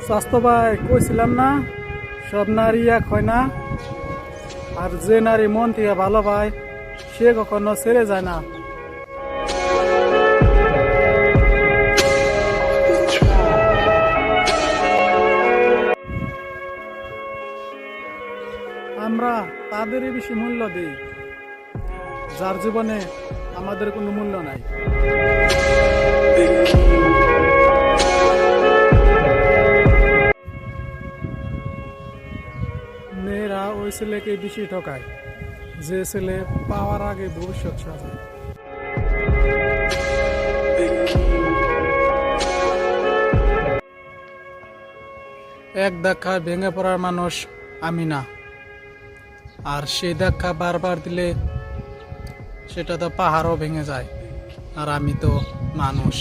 স্বাস্থ্য ভাই কইছিলাম না, সব নারী এক হয় না। আর যে নারী মন থেকে ভালো পায় সে কখনো ছেড়ে যায় না। আমরা তাদেরই বেশি মূল্য দিই যার জীবনে আমাদের কোনো মূল্য নাই। মেয়েরা ওই ছেলেকে বেশি ঠকায় যে ছেলে পাওয়ার আগে ভবিষ্যৎ সাজায়। এক ধাক্কায় ভেঙে পড়ার মানুষ আমি না, আর সেই ধাক্কা বারবার দিলে সেটা তো পাহাড়ও ভেঙে যায়, আর আমি তো মানুষ।